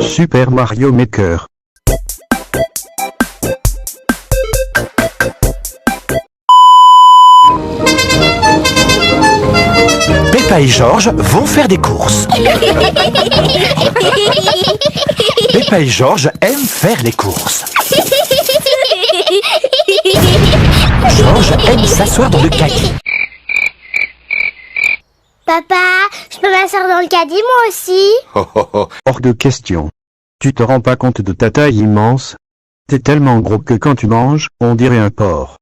Super Mario Maker. Peppa et Georges vont faire des courses. Peppa et Georges aiment faire les courses. Georges aime s'asseoir dans le caddie. Papa, je peux m'asseoir dans le caddie moi aussi? Oh, oh, oh. Hors de question. Tu te rends pas compte de ta taille immense? T'es tellement gros que quand tu manges, on dirait un porc.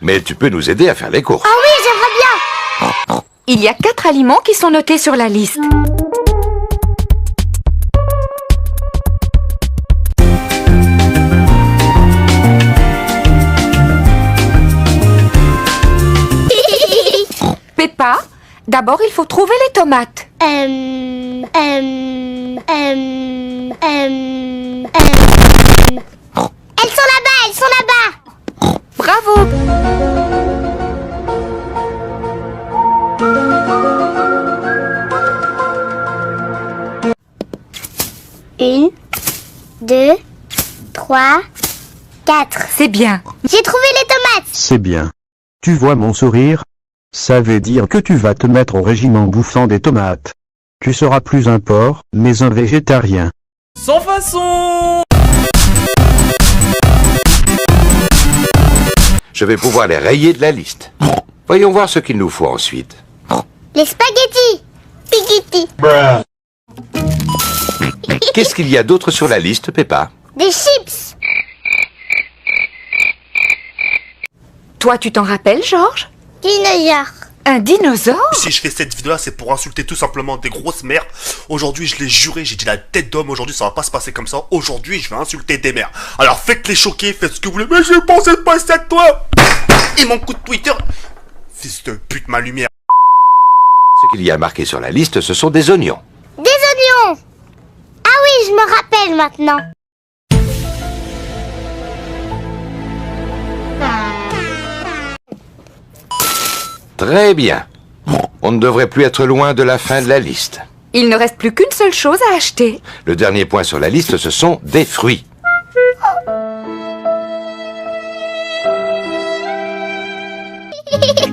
Mais tu peux nous aider à faire les courses. Ah oui, j'aimerais bien. Il y a 4 aliments qui sont notés sur la liste. Peppa, d'abord il faut trouver les tomates. Elles sont là-bas. Bravo! Une, deux, trois, quatre. C'est bien. J'ai trouvé les tomates. C'est bien. Tu vois mon sourire? Ça veut dire que tu vas te mettre au régime en bouffant des tomates. Tu seras plus un porc, mais un végétarien. Sans façon! Je vais pouvoir les rayer de la liste. Voyons voir ce qu'il nous faut ensuite. Les spaghettis. Spaghettis. Qu'est-ce qu'il y a d'autre sur la liste, Peppa? Des chips. Toi, tu t'en rappelles, Georges? Dinosaures. Un dinosaure? Si je fais cette vidéo là, c'est pour insulter tout simplement des grosses mères. Aujourd'hui, je l'ai juré, j'ai dit la tête d'homme. Aujourd'hui, ça va pas se passer comme ça. Aujourd'hui, je vais insulter des mères. Alors faites-les choquer, faites ce que vous voulez. Mais j'ai pensé de passer à toi. Et mon coup de Twitter. Fils de pute, ma lumière. Ce qu'il y a marqué sur la liste, ce sont des oignons. Des oignons. Ah oui, je me rappelle maintenant. Très bien. On ne devrait plus être loin de la fin de la liste. Il ne reste plus qu'une seule chose à acheter. Le dernier point sur la liste, ce sont des fruits.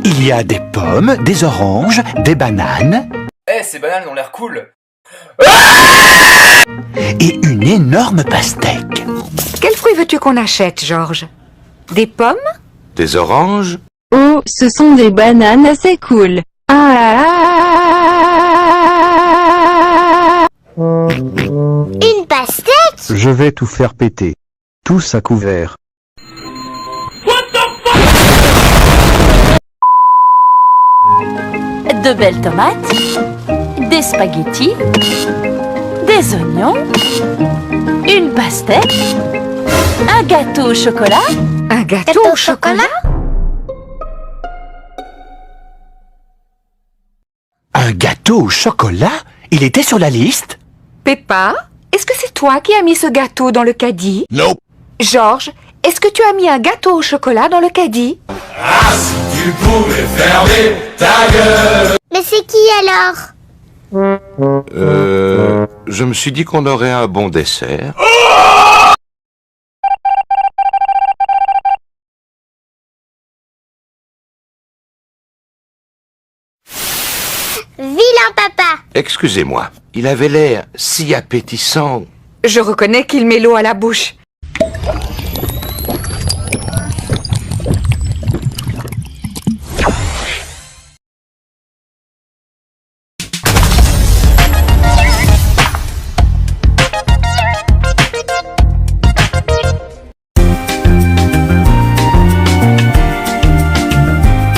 Il y a des pommes, des oranges, des bananes Eh, ces bananes ont l'air cool. et une énorme pastèque. Quels fruits veux-tu qu'on achète, Georges? Des pommes? Des oranges, Oh, ce sont des bananes assez cool. Une pastèque. Je vais tout faire péter. Tous à couvert. De belles tomates, des spaghettis, des oignons, une pastèque, un gâteau au chocolat. Un gâteau au chocolat? Un gâteau au chocolat? Il était sur la liste? Peppa, est-ce que c'est toi qui as mis ce gâteau dans le caddie? Non. Georges, est-ce que tu as mis un gâteau au chocolat dans le caddie? Mais c'est qui alors? Je me suis dit qu'on aurait un bon dessert. Vilain papa. Excusez-moi, il avait l'air si appétissant. Je reconnais qu'il met l'eau à la bouche.